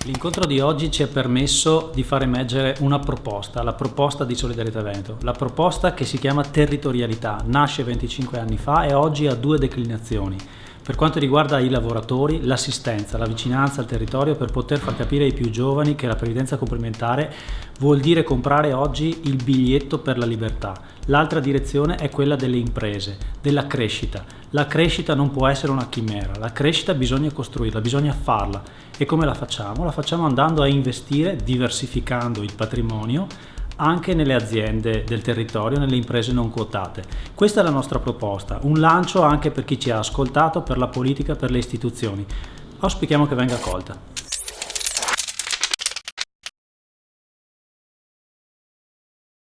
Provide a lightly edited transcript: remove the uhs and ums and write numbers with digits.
L'incontro di oggi ci ha permesso di far emergere una proposta, la proposta di Solidarietà Veneto, la proposta che si chiama territorialità, nasce 25 anni fa e oggi ha due declinazioni. Per quanto riguarda i lavoratori, l'assistenza, la vicinanza al territorio per poter far capire ai più giovani che la previdenza complementare vuol dire comprare oggi il biglietto per la libertà. L'altra direzione è quella delle imprese, della crescita. La crescita non può essere una chimera, la crescita bisogna costruirla, bisogna farla. E come la facciamo? La facciamo andando a investire, diversificando il patrimonio, anche nelle aziende del territorio, nelle imprese non quotate. Questa è la nostra proposta, un lancio anche per chi ci ha ascoltato, per la politica, per le istituzioni. Auspichiamo che venga accolta.